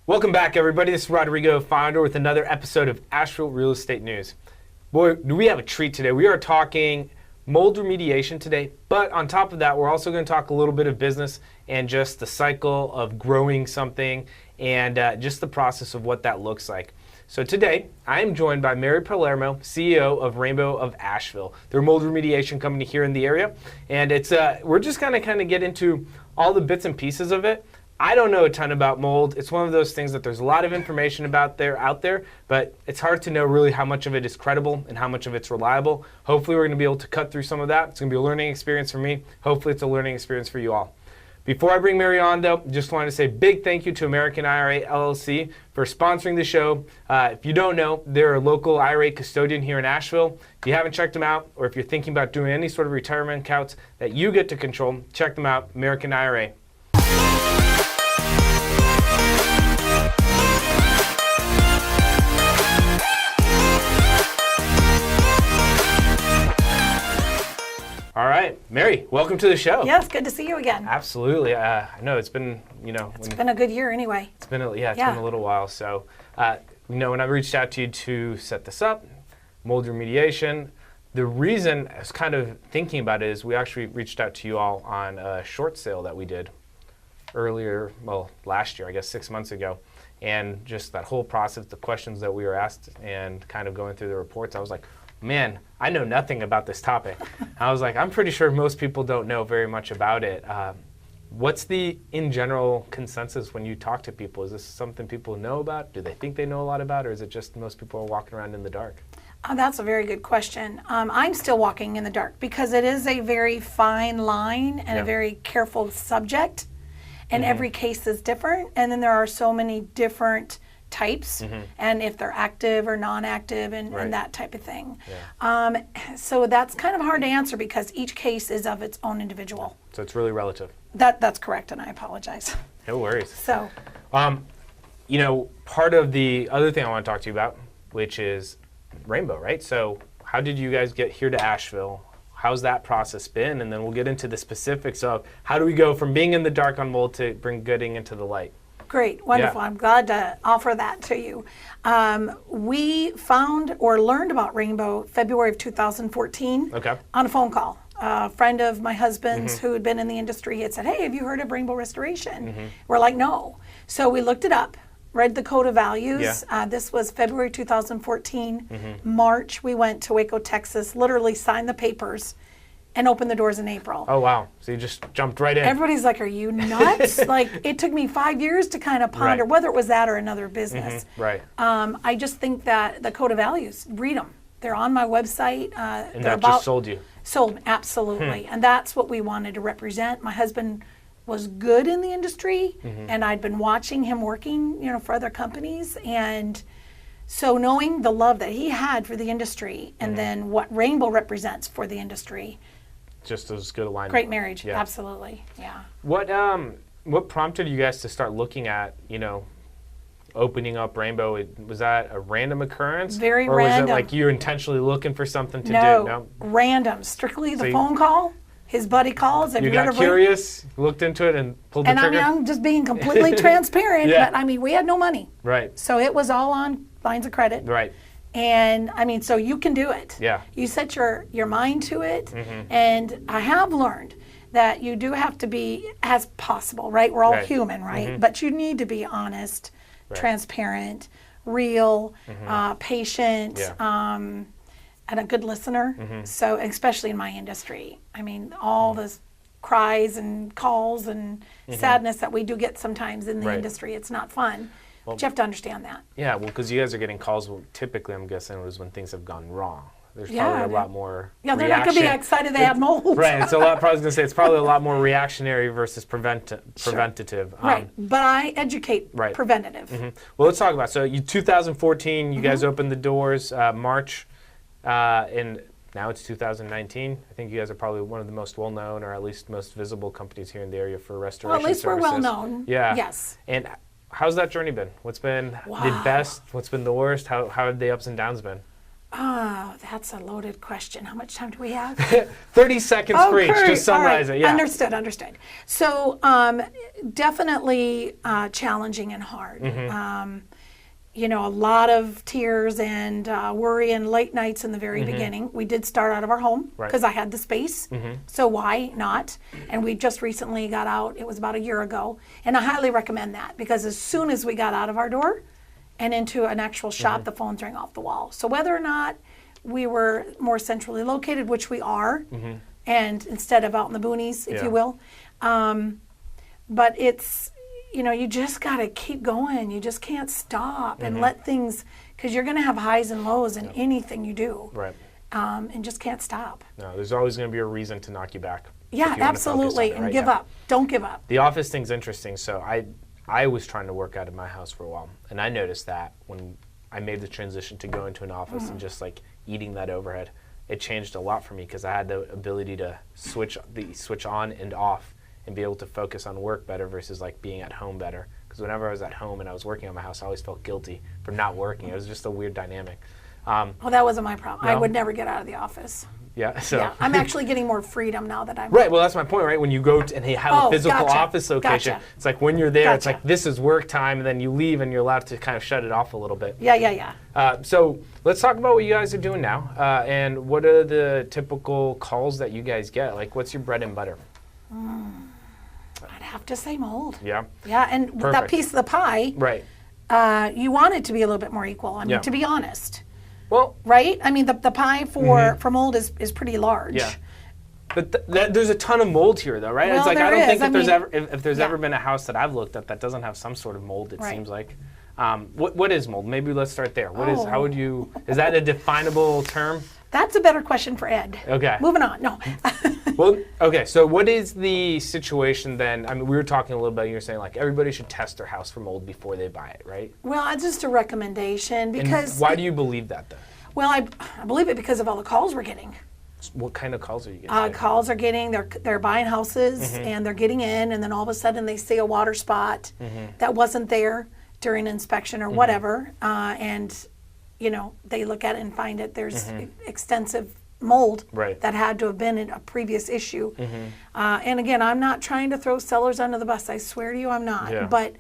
Welcome back, everybody. This is Rodrigo, founder, with another episode of Asheville Real Estate News. Boy, do we have a treat today. We are talking mold remediation today, but on top of that, we're also going to talk a little bit of business and just the cycle of growing something and just the process of what that looks like. So today, I am joined by Mary Palermo, CEO of Rainbow of Asheville. They're a mold remediation company here in the area, and it's we're just going to kind of get into all the bits and pieces of it. I don't know a ton about mold. It's one of those things that there's a lot of information out there, but it's hard to know really how much of it is credible and how much of it's reliable. Hopefully we're going to be able to cut through some of that. It's going to be a learning experience for me. Hopefully it's a learning experience for you all. Before I bring Mary on, though, just wanted to say a big thank you to American IRA LLC for sponsoring the show. If you don't know, they're a local IRA custodian here in Asheville. If you haven't checked them out, or if you're thinking about doing any sort of retirement accounts that you get to control, check them out, American IRA. All right, Mary, welcome to the show. Yes, good to see you again. Absolutely. I know it's been, it's been a good year anyway. It's been, been a little while. So, when I reached out to you to set this up, mold remediation, the reason I was kind of thinking about it is we actually reached out to you all on a short sale that we did earlier, last year, I guess 6 months ago. And just that whole process, the questions that we were asked and kind of going through the reports, I was like, man, I know nothing about this topic. I was like, I'm pretty sure most people don't know very much about it. What's the, in general, consensus when you talk to people? Is this something people know about? Do they think they know a lot about, or is it just most people are walking around in the dark? That's a very good question. I'm still walking in the dark because it is a very fine line and a very careful subject, and every case is different, and then there are so many different types, and if they're active or non-active and that type of thing. Yeah. So that's kind of hard to answer because each case is of its own individual. So it's really relative. That's correct, and I apologize. No worries. So, part of the other thing I want to talk to you about, which is Rainbow, right? So how did you guys get here to Asheville? How's that process been? And then we'll get into the specifics of how do we go from being in the dark on mold to getting into the light. Great, wonderful. Yeah. I'm glad to offer that to you. We found or learned about Rainbow February of 2014 on a phone call. A friend of my husband's who had been in the industry had said, hey, have you heard of Rainbow Restoration? We're like, no. So we looked it up, read the code of values. Yeah. This was February 2014. March, we went to Waco, Texas, literally signed the papers and opened the doors in April. Oh, wow. So you just jumped right in. Everybody's like, are you nuts? It took me 5 years to kind of ponder whether it was that or another business. Right. I just think that the code of values, read them. They're on my website. And that just sold you? Sold, absolutely. And that's what we wanted to represent. My husband was good in the industry, and I'd been watching him working, for other companies. And so knowing the love that he had for the industry and then what Rainbow represents for the industry, just as good alignment. Great marriage, absolutely, yeah. What prompted you guys to start looking at, opening up Rainbow? Was that a random occurrence? Very or random. Or was it like you intentionally looking for something to do? No, random. Strictly the phone call. His buddy calls. You got curious, looked into it, and pulled the trigger? And I'm just being completely transparent, but we had no money. Right. So it was all on lines of credit. Right. And so you can do it. Yeah. You set your mind to it. And I have learned that you do have to be as possible, right? We're all human, right? But you need to be honest, transparent, real, patient, and a good listener. So especially in my industry, all the cries and calls and sadness that we do get sometimes in the industry, it's not fun. But you have to understand that. Yeah, well, because you guys are getting calls, typically, I'm guessing, was when things have gone wrong. There's probably a lot more they're not going to be excited they had mold. Right, it's probably a lot more reactionary versus preventative. Right, but I educate preventative. Well, let's talk about, 2014, you guys opened the doors, March, and now it's 2019. I think you guys are probably one of the most well-known, or at least most visible companies here in the area for restoration services. Well, at least we're well-known. Yeah. Yes. And how's that journey been? What's been the best? What's been the worst? How have the ups and downs been? Oh, that's a loaded question. How much time do we have? 30 seconds for each. Just summarize it. Yeah. Understood. So definitely challenging and hard. A lot of tears and worry and late nights in the very beginning. We did start out of our home because I had the space. So why not? And we just recently got out. It was about a year ago. And I highly recommend that because as soon as we got out of our door and into an actual shop, the phones rang off the wall. So whether or not we were more centrally located, which we are, and instead of out in the boonies, if you will, but it's, you just got to keep going. You just can't stop and let things, because you're going to have highs and lows in anything you do. Right. And just can't stop. No, there's always going to be a reason to knock you back. Yeah, absolutely. And give up. Don't give up. The office thing's interesting. So I was trying to work out of my house for a while. And I noticed that when I made the transition to go into an office and just like eating that overhead, it changed a lot for me because I had the ability to switch on and off and be able to focus on work better versus like being at home better. Because whenever I was at home and I was working on my house, I always felt guilty for not working. It was just a weird dynamic. Well, that wasn't my problem. No? I would never get out of the office. Yeah, so yeah, I'm actually getting more freedom now that I'm right. Well, that's my point, right? When you go and they have a physical office location, it's like when you're there, it's like this is work time, and then you leave and you're allowed to kind of shut it off a little bit. Yeah. So let's talk about what you guys are doing now, and what are the typical calls that you guys get? Like, what's your bread and butter? I'd have to say mold. Yeah. Yeah, and that piece of the pie, right? You want it to be a little bit more equal. I mean, to be honest. Well, right? I mean, the pie for mold is pretty large. Yeah. But there's a ton of mold here, though, right? Well, it's like I don't think if there's ever been a house that I've looked at that doesn't have some sort of mold. It seems like. What is mold? Maybe let's start there. How would you? Is that a definable term? That's a better question for Ed. Okay. Moving on. No. Well, okay. So what is the situation then? I mean, we were talking a little bit. You were saying like everybody should test their house for mold before they buy it, right? Well, it's just a recommendation because. And why do you believe that then? Well, I believe it because of all the calls we're getting. What kind of calls are you getting? Calls are getting, they're buying houses and they're getting in, and then all of a sudden they see a water spot that wasn't there during inspection or whatever, and they look at it and find that there's extensive mold that had to have been in a previous issue. And again, I'm not trying to throw sellers under the bus. I swear to you, I'm not. Yeah. But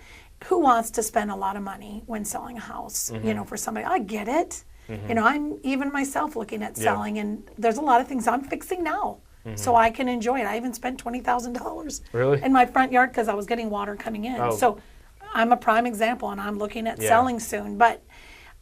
who wants to spend a lot of money when selling a house? For somebody, I get it. I'm even myself looking at selling, and there's a lot of things I'm fixing now, so I can enjoy it. I even spent $20,000 in my front yard because I was getting water coming in. So I'm a prime example, and I'm looking at selling soon. But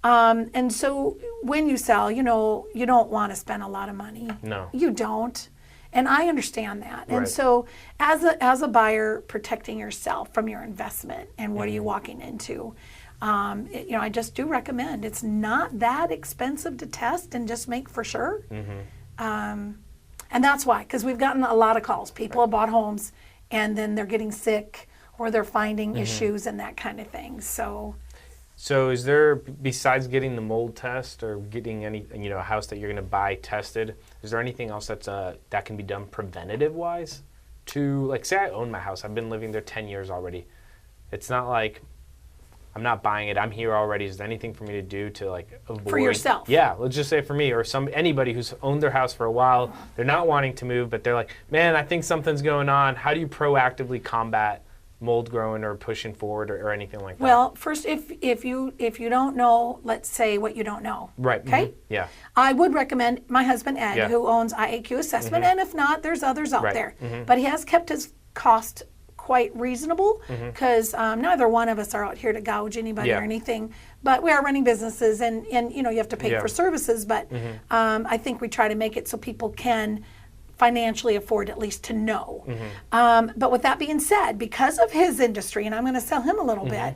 and so when you sell, you don't want to spend a lot of money. No, you don't, and I understand that. And so as a buyer, protecting yourself from your investment and what are you walking into. I just do recommend. It's not that expensive to test and just make for sure. And that's why, because we've gotten a lot of calls. People have bought homes and then they're getting sick or they're finding issues and that kind of thing. So is there, besides getting the mold test or getting any, a house that you're going to buy tested, is there anything else that can be done preventative wise to, like, say I own my house. I've been living there 10 years already. It's not like I'm not buying it. I'm here already. Is there anything for me to do to like avoid? For yourself? Yeah, let's just say for me or anybody who's owned their house for a while. They're not wanting to move, but they're like, man, I think something's going on. How do you proactively combat mold growing or pushing forward or anything like that? Well, first, if you don't know, let's say what you don't know. Right. Okay. Yeah. I would recommend my husband Ed, who owns IAQ Assessment, and if not, there's others out there. But he has kept his cost quite reasonable because neither one of us are out here to gouge anybody or anything, but we are running businesses and you have to pay for services, but I think we try to make it so people can financially afford at least to know. But with that being said, because of his industry, and I'm going to sell him a little bit,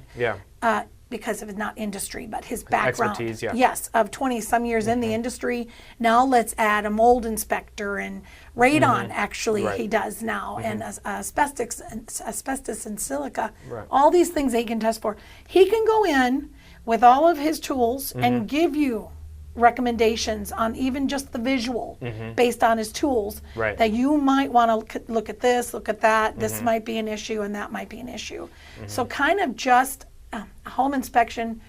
because of his not industry, but his background. Expertise, yes, of 20 some years in the industry. Now let's add a mold inspector and radon, actually he does now, and asbestos and silica, all these things that he can test for. He can go in with all of his tools and give you recommendations on even just the visual based on his tools that you might want to look at this, look at that, this might be an issue and that might be an issue. So kind of just a home inspection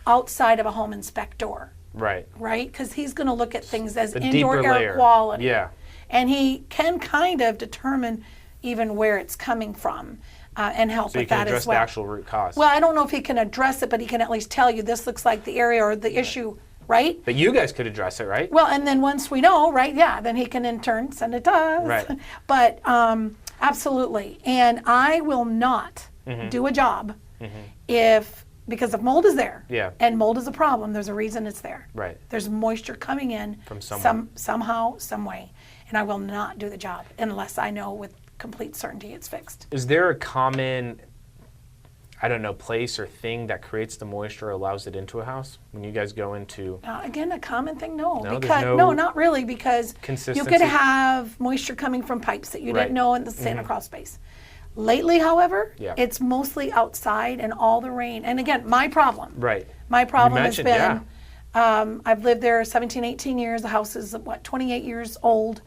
outside of a home inspector Right. Right? Because he's going to look at things as The indoor deeper air layer. quality. Yeah. And he can kind of determine even where it's coming from and help So you with can that address as well. the actual root cause. Well, I don't know if he can address it, but he can at least tell you this looks like the area or the issue, right? But you guys could address it, right? Well, and then once we know, right, yeah, then he can in turn send it to us. Right. But absolutely. And I will not do a job because if mold is there, Yeah. and mold is a problem, there's a reason it's there. Right. There's moisture coming in From somewhere. somehow, some way. And I will not do the job unless I know with complete certainty it's fixed. Is there a common, I don't know, place or thing that creates the moisture or allows it into a house when you guys go into? Again, a common thing, no. No, there's Because, no not really, because you consistency? could have moisture coming from pipes that you Right. didn't know in the Santa Claus space. Lately, however, Yeah. it's mostly outside and all the rain. And again, my problem. Right. My problem has mentioned, been, I've lived there 17, 18 years. The house is, 28 years old.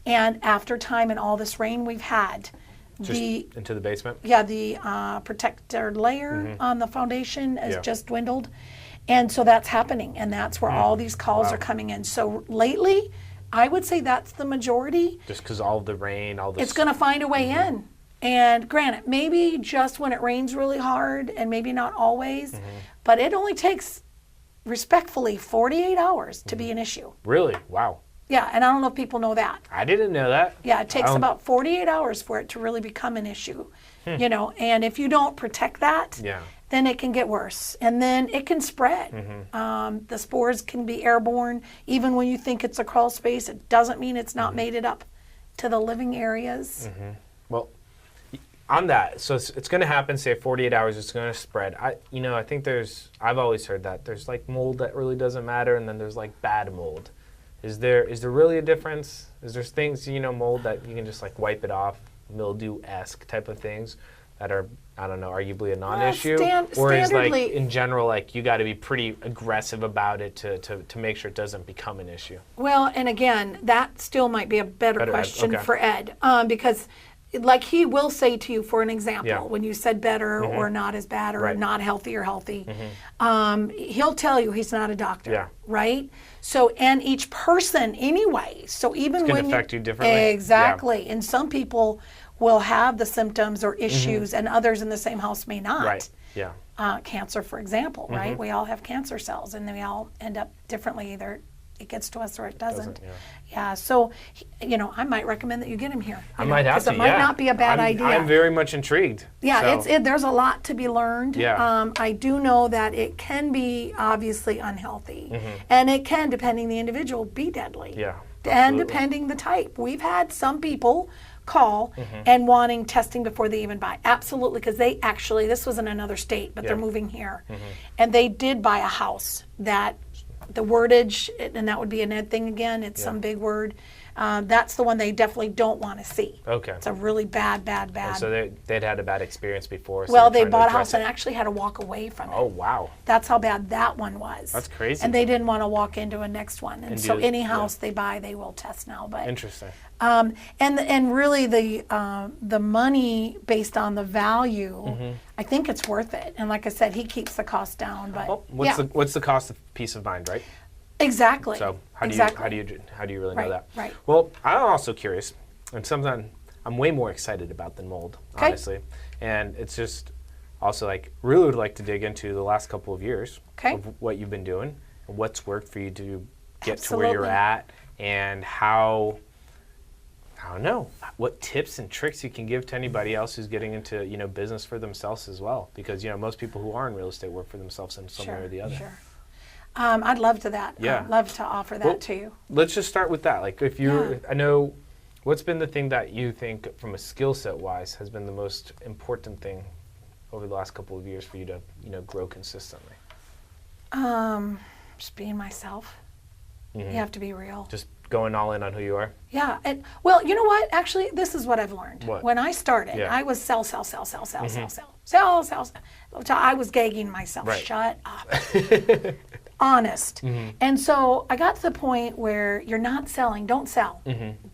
And after time and all this rain we've had, Just into the basement? the protector layer on the foundation has Yeah. just dwindled. And so that's happening. And that's where all these calls Wow. are coming in. So lately, I would say that's the majority. Just because all the rain, all the... It's going to find a way in. And granted, maybe just when it rains really hard and maybe not always, but it only takes, respectfully, 48 hours to be an issue. Really? Wow. Yeah, and I don't know if people know that. I didn't know that. Yeah, it takes I don't- about 48 hours for it to really become an issue. And if you don't protect that, Yeah. then it can get worse. And then it can spread. The spores can be airborne. Even when you think it's a crawl space, it doesn't mean it's not made it up to the living areas. Well, on that, so it's going to happen, say 48 hours, it's going to spread. I think I've always heard that there's like mold that really doesn't matter, and then there's like bad mold. Is there really a difference? Is there things, mold that you can just like wipe it off, mildew-esque type of things that are, I don't know, arguably a non-issue? Or is like, standardly- in general, like you got to be pretty aggressive about it to make sure it doesn't become an issue? Well, and again, that still might be a better question okay. for Ed, because like he will say to you, for an example, Yeah. when you said better or not as bad or Right. not healthy or healthy, he'll tell you he's not a doctor, Yeah. right? So, and each person anyway. So even It's when gonna affect you differently. exactly, and some people will have the symptoms or issues, and others in the same house may not. Right. Yeah. Cancer, for example, right? We all have cancer cells, and we all end up differently. Either it gets to us or it doesn't. Yeah. So, I might recommend that you get him here. I might have to. Because it might not be a bad idea. I'm very much intrigued. Yeah, So, there's a lot to be learned. Yeah. I do know that it can be obviously unhealthy, and it can, depending the individual, be deadly. Yeah, And absolutely. depending the type. We've had some people call and wanting testing before they even buy. Absolutely, because they actually, this was in another state, but they're Yeah. moving here. And they did buy a house that the wordage, and that would be an Ed thing again, it's some big word. That's the one they definitely don't want to see. Okay. It's a really bad. And so they'd had a bad experience before. So Well, they're they trying to bought a address house and it. actually had to walk away from it. Oh, wow. That's how bad that one was. That's crazy. And they didn't want to walk into a next one. And so do- any yeah. house they buy, they will test now. But Interesting. and really the money based on the value, I think it's worth it. And like I said, he keeps the cost down. But Well, yeah, what's the cost of peace of mind, right? exactly. So how do exactly. you really know Right, that? right. Well, I'm also curious, and something I'm way more excited about than mold, Okay. honestly. And it's just also like really would like to dig into the last couple of years Okay. of what you've been doing, what's worked for you to get to where you're Absolutely. at, and how. I don't know what tips and tricks you can give to anybody else who's getting into business for themselves as well, because most people who are in real estate work for themselves in some way or the other. Sure. I'd love to that. Yeah. I'd love to offer that Well, to you. Let's just start with that. Like, if you're, Yeah. I know, what's been the thing that you think, from a skill set wise, has been the most important thing over the last couple of years for you to, grow consistently? Just being myself. You Mhm. have to be real. Just going all in on who you are. Yeah, and well, you know what? Actually, this is what I've learned. What? When I started, Yeah. I was sell. I was gagging myself. Right. Shut up. Honest. And so I got to the point where you're not selling. Don't sell.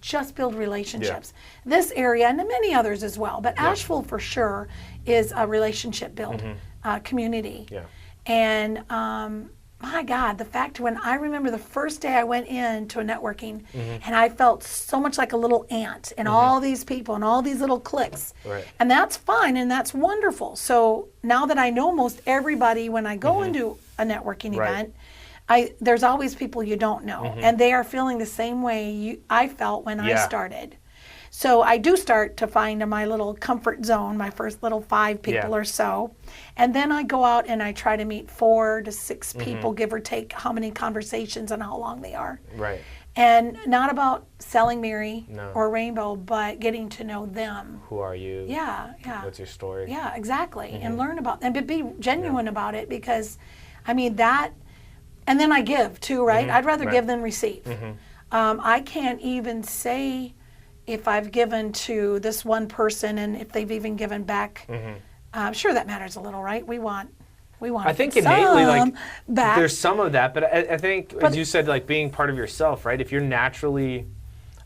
Just build relationships. This area, and many others as well, but Asheville for sure is a relationship build community. Yeah. And my God, the fact when I remember the first day I went into a networking and I felt so much like a little ant and all these people and all these little cliques. Right. And that's fine and that's wonderful. So now that I know most everybody when I go into a networking event, there's always people you don't know. And they are feeling the same way I felt when I started. So I do start to find my little comfort zone, my first little 5 people or so. And then I go out and I try to meet 4 to 6 people, give or take how many conversations and how long they are. Right. And not about selling Mary or Rainbow, but getting to know them. Who are you? Yeah. What's your story? Yeah, exactly. And learn about and be genuine about it because, I mean, that, and then I give too, right? I'd rather give than receive. I can't even say if I've given to this one person and if they've even given back. Sure, that matters a little, right? We want. I think innately, like, back. there's some of that, but I think, as you said, like being part of yourself, right? If you're naturally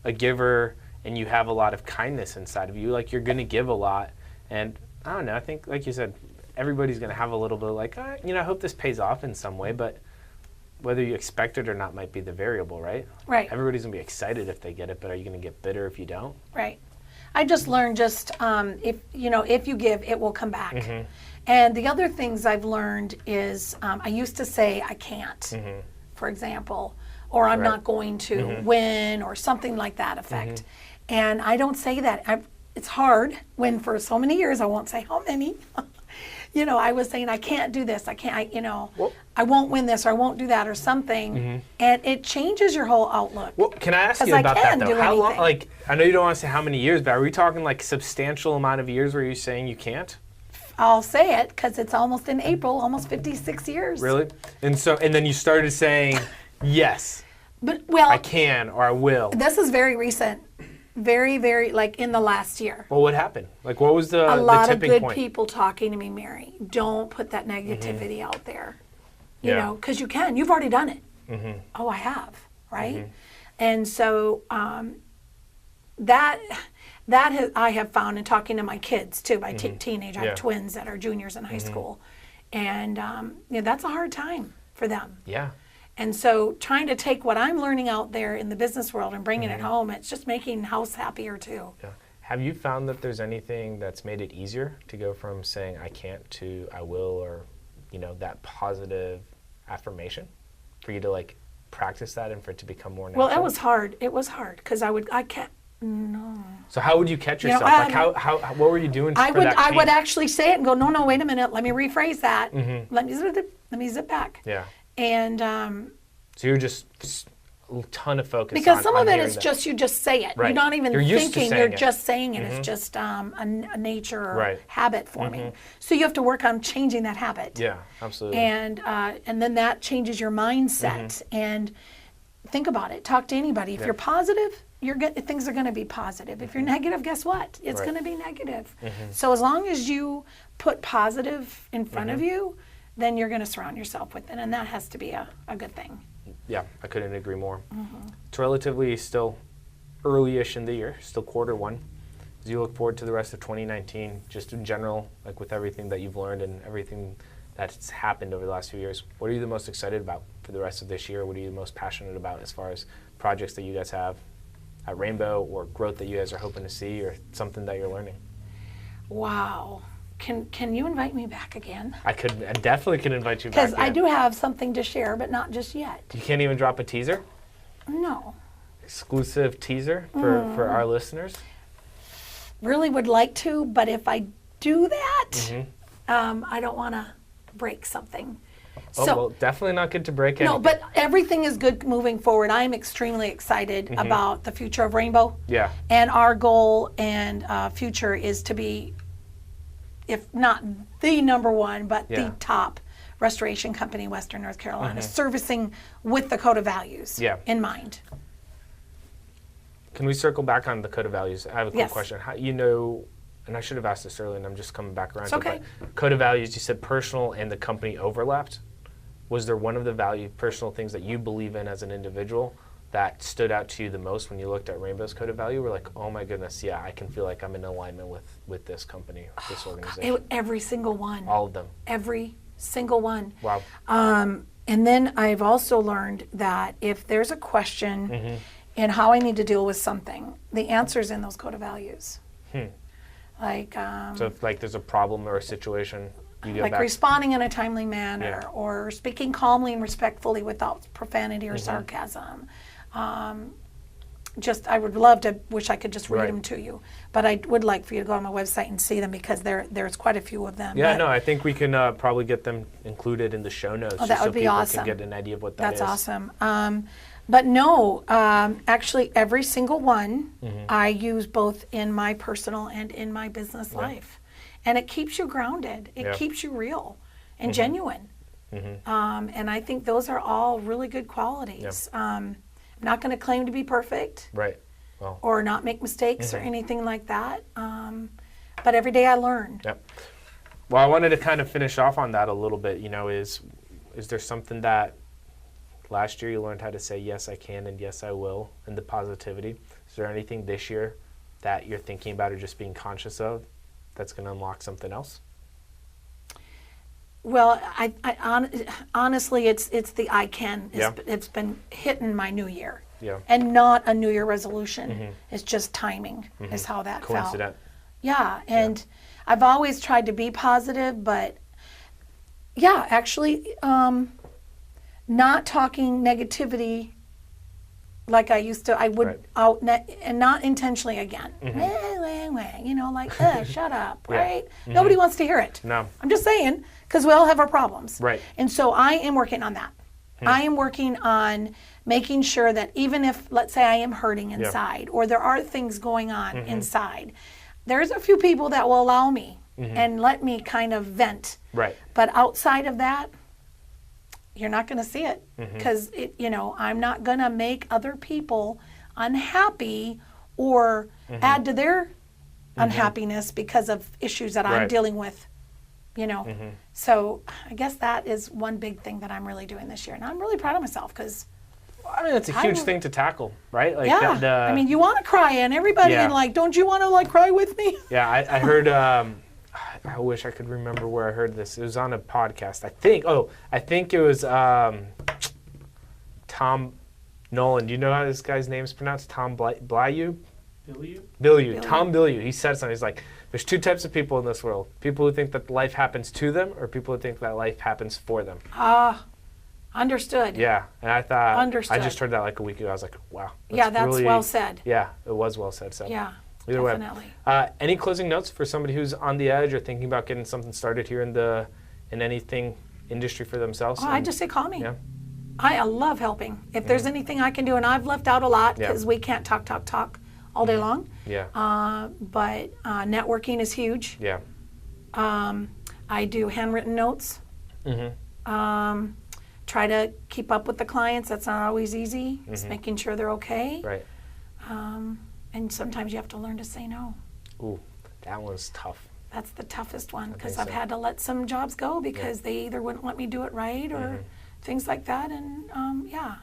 a giver and you have a lot of kindness inside of you, like you're going to give a lot. And I don't know, I think, like you said, everybody's going to have a little bit of like, I hope this pays off in some way, but whether you expect it or not might be the variable, right? Right. Everybody's going to be excited if they get it, but are you going to get bitter if you don't? Right. I just learned if you give, it will come back. And the other things I've learned is I used to say I can't, for example, or I'm not going to win or something like that effect. And I don't say that. It's hard when for so many years, I won't say how many, I was saying I can't do this. I won't win this or I won't do that or something. And it changes your whole outlook. Well, can I ask you about that though? How long, like, I know you don't want to say how many years, but are we talking like substantial amount of years where you're saying you can't? I'll say it because it's almost in April, almost 56 years. Really? And then you started saying, yes, but I can or I will. This is very recent. Very, very, like in the last year. Well, what happened? Like, what was the tipping point? A lot of good people talking to me, Mary. Don't put that negativity out there. You know, because you can. You've already done it. Oh, I have, right? And so that I have found in talking to my kids, too, by teenage. I have twins that are juniors in high school. And that's a hard time for them. Yeah. And so trying to take what I'm learning out there in the business world and bringing it home, it's just making house happier too. Yeah. Have you found that there's anything that's made it easier to go from saying I can't to I will, or that positive affirmation for you to like practice that and for it to become more natural? Well, it was hard. It was hard because I kept no. So how would you catch yourself? Like how what were you doing for that change? I would actually say it and go, no, wait a minute, let me rephrase that. Let me zip back. Yeah. And so you're just a ton of focus because on some of it is that. just you just say it. Right. You're not even thinking. You're just saying it. It's just a nature or habit forming. So you have to work on changing that habit. Yeah, absolutely. And then that changes your mindset. And think about it. Talk to anybody. If you're positive, things are going to be positive. If you're negative, guess what? It's going to be negative. So as long as you put positive in front of you, then you're going to surround yourself with it, and that has to be a good thing. Yeah, I couldn't agree more. It's relatively still early-ish in the year, still quarter one. As you look forward to the rest of 2019, just in general, like with everything that you've learned and everything that's happened over the last few years, what are you the most excited about for the rest of this year? What are you the most passionate about as far as projects that you guys have at Rainbow or growth that you guys are hoping to see or something that you're learning? Wow. Can you invite me back again? I definitely could invite you back again. Because I do have something to share, but not just yet. You can't even drop a teaser? No. Exclusive teaser for our listeners? Really would like to, but if I do that, I don't want to break something. Well, definitely not good to break anything. No, but everything is good moving forward. I'm extremely excited about the future of Rainbow. Yeah. And our goal and future is to be, if not the number one, but the top restoration company in Western North Carolina, servicing with the Code of Values in mind. Can we circle back on the Code of Values? I have a quick question. How, and I should have asked this earlier, and I'm just coming back around to it, but Code of Values, you said personal and the company overlapped. Was there one of the personal things that you believe in as an individual that stood out to you the most when you looked at Rainbow's Code of Value? We're like, oh my goodness, yeah, I can feel like I'm in alignment with this company, this organization. Every single one. All of them. Every single one. Wow. And then I've also learned that if there's a question in how I need to deal with something, the answer's in those code of values. Like, so if like there's a problem or a situation, you go like back. responding in a timely manner, or speaking calmly and respectfully without profanity or sarcasm. I would love to, wish I could just read them to you, but I would like for you to go on my website and see them because there's quite a few of them. Yeah, no, I think we can probably get them included in the show notes that just would so be people awesome. can get an idea of what that is. That's awesome. But no, actually every single one I use both in my personal and in my business life. And it keeps you grounded. It keeps you real and genuine. And I think those are all really good qualities. I'm not going to claim to be perfect. Right. Well. Or not make mistakes or anything like that. But every day I learn. Yep. Well, I wanted to kind of finish off on that a little bit. You know, is there something that last year you learned how to say yes I can and yes I will, and the positivity? Is there anything this year that you're thinking about or just being conscious of that's going to unlock something else? Well, honestly, it's the I can. It's been hitting my new year. Yeah. And not a New Year resolution. It's just timing is how that Coincident. felt. Yeah, and I've always tried to be positive, but actually, not talking negativity like I used to. I would and not intentionally again. You know, like, shut up, right? Nobody wants to hear it. No. I'm just saying, because we all have our problems. Right. And so I am working on that. I am working on making sure that even if, let's say I am hurting inside, or there are things going on inside, there's a few people that will allow me and let me kind of vent. Right. But outside of that, you're not going to see it because I'm not going to make other people unhappy or add to their unhappiness because of issues that I'm dealing with. So I guess that is one big thing that I'm really doing this year, and I'm really proud of myself because I mean, it's a huge thing to tackle, right? Like I mean, you want to cry, and everybody, and like, don't you want to like cry with me? Yeah, I heard. I wish I could remember where I heard this. It was on a podcast. I think it was Tom Nolan. Do you know how this guy's name is pronounced? Tom Bilyeu? Bilyeu. Tom Bilyeu. He said something. He's like, there's two types of people in this world. People who think that life happens to them, or people who think that life happens for them. Understood. Yeah, and I thought, Understood. I just heard that like a week ago. I was like, wow. That's really, well said. Yeah, it was well said. So Yeah, either definitely. way. Any closing notes for somebody who's on the edge or thinking about getting something started here in anything industry for themselves? I just say call me. Yeah. I love helping. If there's anything I can do, and I've left out a lot because we can't talk all day long. Yeah. But networking is huge. Yeah. I do handwritten notes. Try to keep up with the clients. That's not always easy. Just making sure they're okay. Right. And sometimes you have to learn to say no. Ooh, that one's tough. That's the toughest one because think I've so. had to let some jobs go because they either wouldn't let me do it right or things like that. And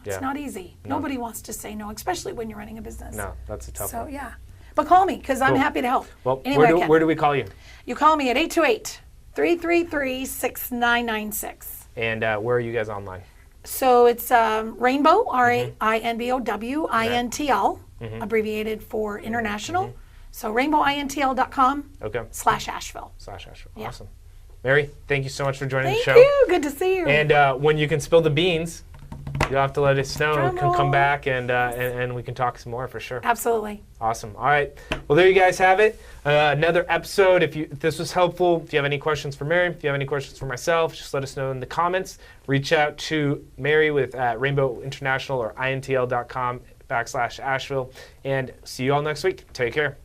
it's not easy. No. Nobody wants to say no, especially when you're running a business. No, that's a tough So one. yeah, but call me because I'm Cool. happy to help. Well, Any way I can. where do we call you? You call me at 828-333-6996. And where are you guys online? So it's Rainbow, Rainbow, INTL, abbreviated for international. So rainbowintl.com /Asheville. /Asheville. Yeah. Awesome. Mary, thank you so much for joining the show. Thank you. Good to see you. And when you can spill the beans, you'll have to let us know. Drum We can come roll. back and we can talk some more for sure. Absolutely. Awesome. All right. Well, there you guys have it. Another episode. If this was helpful, if you have any questions for Mary, if you have any questions for myself, just let us know in the comments. Reach out to Mary with Rainbow International or intl.com /Asheville. And see you all next week. Take care.